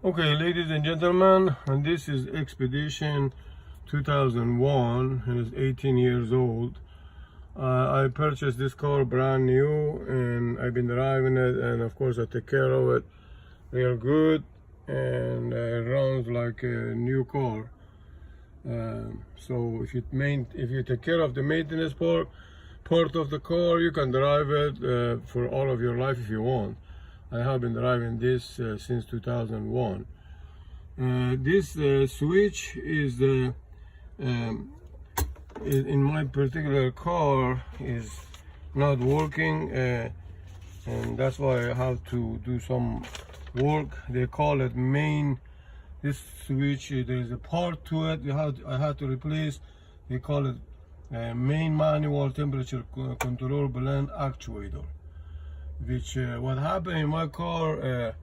Okay, ladies and gentlemen, and this is Expedition 2001, and it's 18 years old. I purchased this car brand new, and I've been driving it, and of course I take care of it real good, and it runs like a new car. So if you take care of the maintenance part of the car, you can drive it for all of your life if you want. I have been driving this since 2001. This switch is in my particular car is not working, and that's why I have to do some work. They call it main. This switch, there is a part to it. I had to replace. They call it main manual temperature control blend actuator. Which what happened in my car,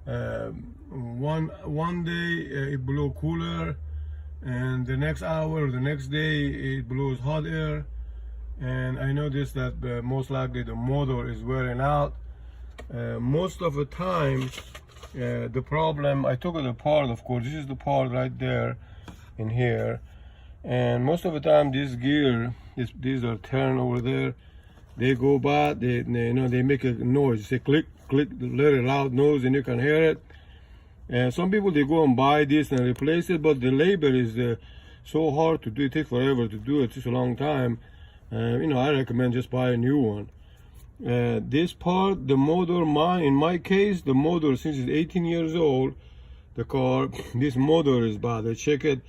one day it blew cooler, and the next hour, the next day it blows hot air, and I noticed that most likely the motor is wearing out. Most of the time, the problem, I took it apart, of course. This is the part right there in here, and most of the time this gear, these are turned over there, they go bad. They make a noise. They click, click, very loud noise, and you can hear it. And some people, they go and buy this and replace it, but the labor is so hard to do. It takes forever to do it. It takes a long time. I recommend just buy a new one. This part, the motor, in my case, the motor, since it's 18 years old, the car, this motor is bad. I check it.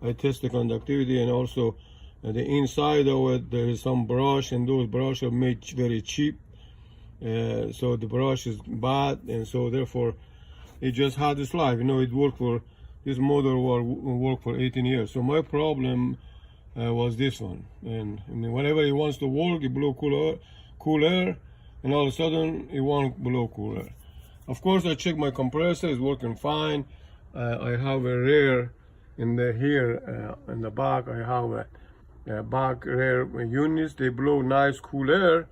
I test the conductivity, and also the inside of it, there is some brush, and those brushes are made very cheap. So the brush is bad, and so therefore it just had its life. It worked for, this motor will work for 18 years. So my problem was this one. And whenever it wants to work, it blow cool air, and all of a sudden it won't blow cool air. Of course, I checked my compressor, it's working fine. I have a rear in the back. I have a back rear units. They blow nice cool air,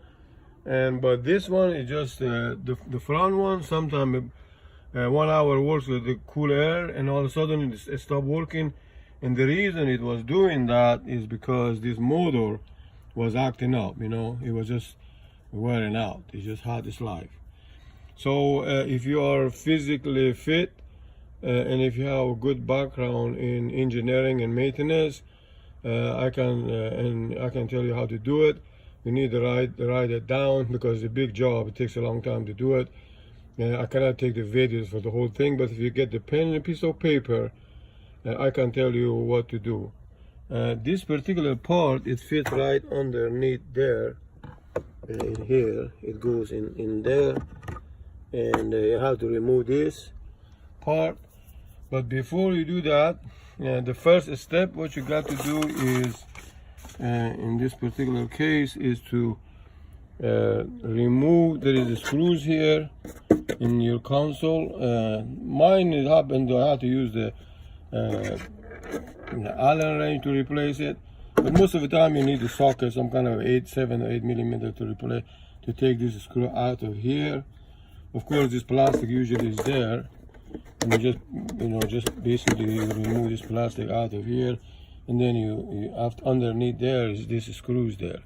but this one is just the front one. Sometimes 1 hour works with the cool air, and all of a sudden it stopped working. And the reason it was doing that is because this motor was acting up. It was just wearing out. It just had its life. So if you are physically fit, and if you have a good background in engineering and maintenance, I can tell you how to do it. You need to write it down, because it's a big job. It takes a long time to do it. I cannot take the videos for the whole thing, but if you get the pen and a piece of paper, I can tell you what to do. This particular part, it fits right underneath there. In here, it goes in there, and you have to remove this part. But before you do that, the first step, what you got to do is, in this particular case, is to remove, there is the screws here in your console. Mine, it happened I had to use the Allen wrench to replace it, but most of the time you need the socket, some kind of 7 or 8 millimeter to take this screw out of here. Of course, this plastic usually is there, and you just basically you remove this plastic out of here, and then you underneath there is this screws there,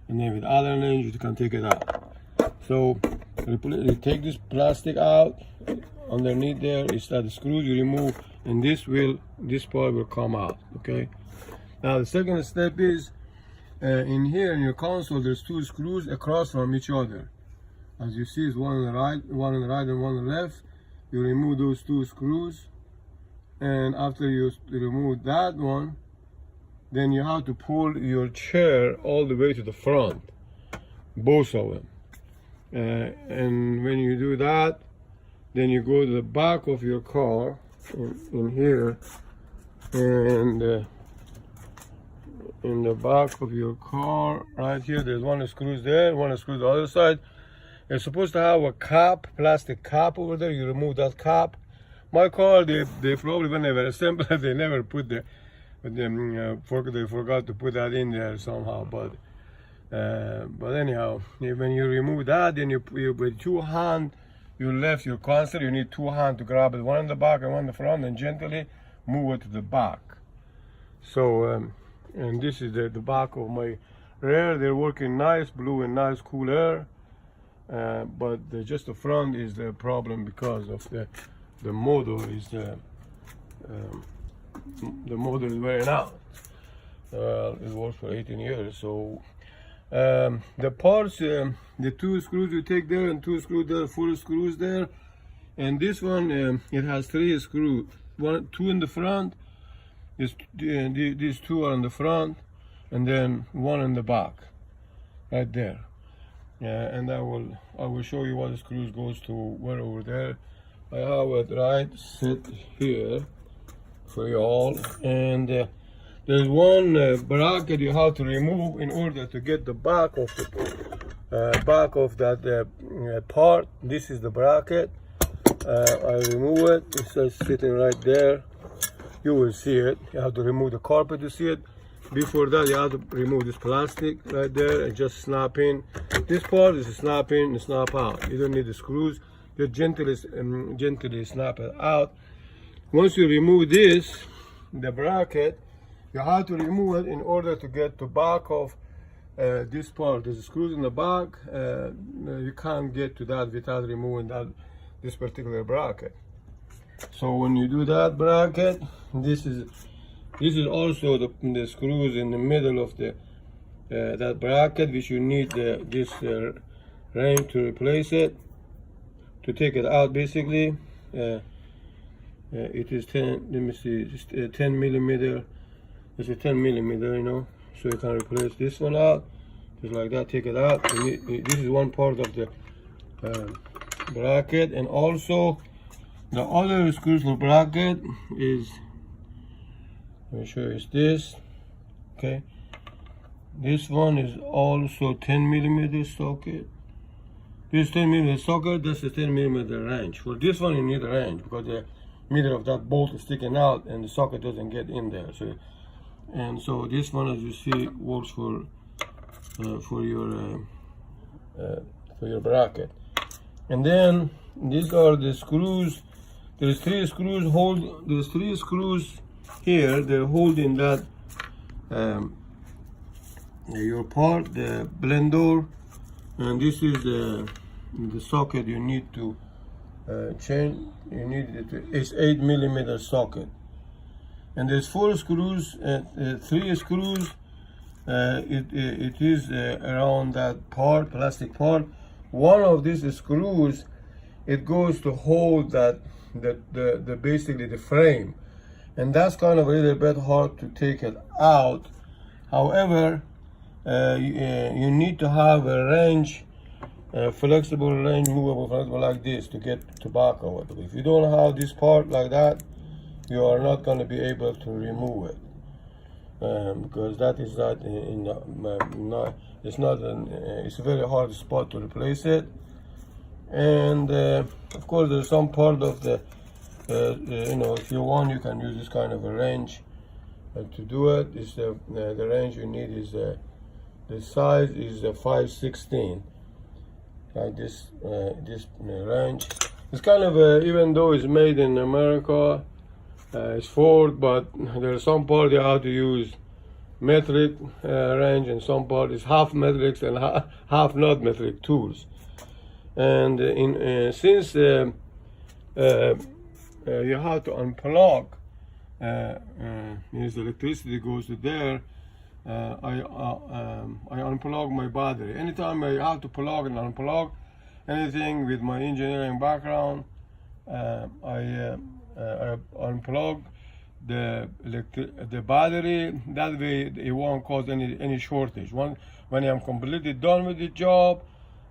and then with Allen wrench you can take it out. So you take this plastic out. Underneath there is that the screws you remove, and this part will come out. Okay. Now the second step is, in here in your console, there's 2 screws across from each other. As you see, it's one on the right, and one on the left. You remove those 2 screws, and after you remove that one, then you have to pull your chair all the way to the front, both of them. And when you do that, then you go to the back of your car in here, and in the back of your car right here, there's one screws there, one screw the other side. You're supposed to have a cap, plastic cap over there. You remove that cap. My car, they probably, when they were assembled, they never put they forgot to put that in there somehow. But anyhow, when you remove that, then you with 2 hands you left your console, you need two hands to grab it, one in the back and one in the front, and gently move it to the back. So, and this is the back of my rear. They're working nice, blue and nice cool air. But just the front is the problem because of the motor is the motor is wearing out. It works for 18 years. So the parts, the two screws you take there and two screws there, 4 screws there, and this one it has 3 screws, two in the front. These 2 are in the front, and then 1 in the back, right there. And I will show you what the screws goes to where over there. I have it right set here for you all, and there's one bracket you have to remove in order to get the back of that part. This is the bracket. I remove it. It's just sitting right there. You will see it. You have to remove the carpet to see it. Before that, you have to remove this plastic right there and just snap in. This part is a snap in and snap out. You don't need the screws. Just gently snap it out. Once you remove this, the bracket, you have to remove it in order to get the back of this part. There's screws in the back. You can't get to that without removing this particular bracket. So when you do that bracket, this is also the screws in the middle of that bracket, which you need this wrench to replace it, to take it out. Basically, it is 10. Let me see, it's 10 millimeter. It's a 10 millimeter, you know. So you can replace this one out, just like that. Take it out. This is one part of the bracket, and also the other screws for bracket is, let me show you, it's this. Okay, this one is also 10 millimeter socket. This 10 millimeter socket, this is 10 millimeter wrench. For this one, you need a wrench because the middle of that bolt is sticking out and the socket doesn't get in there. So this one, as you see, works for your bracket. And then these are the screws. There's 3 screws There's 3 screws here. They're holding that your part, the blender, and this is the socket you need to change. You need it's 8 millimeter socket, and there's 4 screws, 3 screws. It is around that part, plastic part. One of these screws, it goes to hold the basically the frame, and that's kind of a little bit hard to take it out. However, you need to have a wrench, flexible wrench, movable, flexible like this to get to back of it. If you don't have this part like that, you are not going to be able to remove it, because that is it's a very hard spot to replace it. And of course, there's some part of the you know, if you want, you can use this kind of a wrench to do it. It's the wrench you need is the size is 5/16, like this wrench. It's kind of even though it's made in America, it's Ford, but there are some parts you have to use metric wrench, and some part is half metric and half not metric tools. And since you have to unplug, the electricity goes to there. I unplug my battery. Anytime I have to plug and unplug anything with my engineering background, I unplug the battery. That way it won't cause any shortage. When I'm completely done with the job,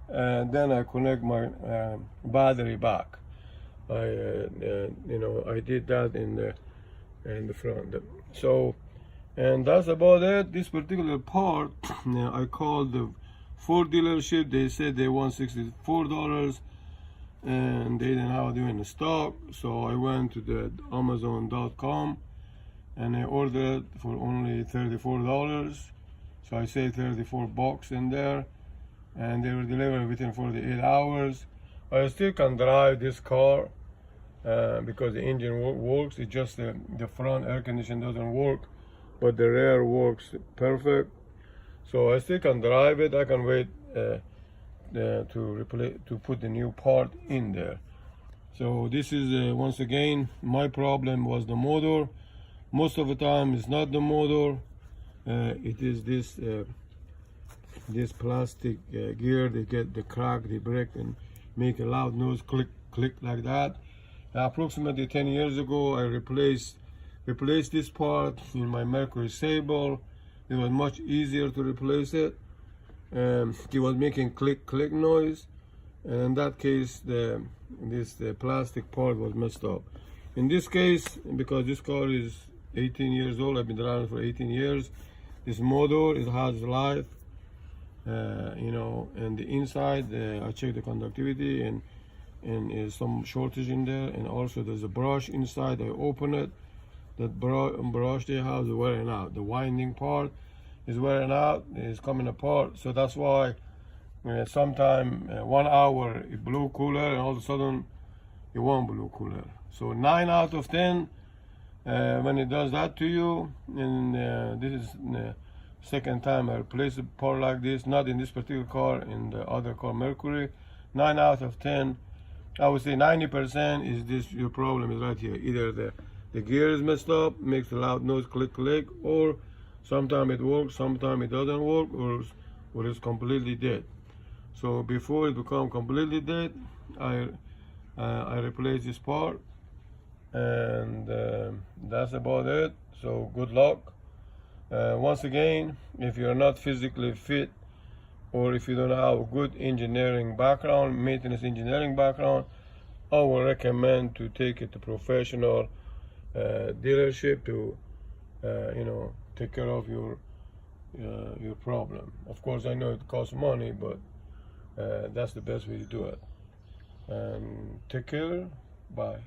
then I connect my battery back. You know, I did that in the front. So, and that's about it. This particular part, I called the Ford dealership. They said they want $64, and they didn't have it in stock. So I went to the Amazon.com and I ordered for only $34. So I saved $34 in there, and they were delivered within 48 hours. I still can drive this car because the engine works. It's just the front air conditioning doesn't work, but the rear works perfect. So I still can drive it. I can wait to put the new part in there. So this is once again, my problem was the motor. Most of the time it's not the motor, it is this plastic gear. They get the crack, they break and make a loud noise, click click like that. Approximately 10 years ago I replaced this part in my Mercury Sable. It was much easier to replace it. It was making click click noise, and in that case the plastic part was messed up. In this case, because this car is 18 years old, I've been driving for 18 years, this motor, it has life, you know, and the inside I checked the conductivity, and there's some shortage in there, and also there's a brush inside. I open it, that brush they have is wearing out. The winding part is wearing out, it's coming apart. So that's why sometime 1 hour it blew cooler, and all of a sudden it won't blow cooler. So 9 out of 10 when it does that to you. And this is the second time I replaced a part like this, not in this particular car, in the other car, Mercury. 9 out of 10, I would say 90% is this. Your problem is right here. Either the gear is messed up, makes a loud noise, click click, or sometimes it works, sometimes it doesn't work, or it's completely dead. So before it becomes completely dead, I replace this part, and that's about it. So good luck. Once again, if you're not physically fit, or if you don't have a good engineering background, maintenance engineering background, I will recommend to take it to professional dealership to you know, take care of your problem. Of course, I know it costs money, but that's the best way to do it. And take care. Bye.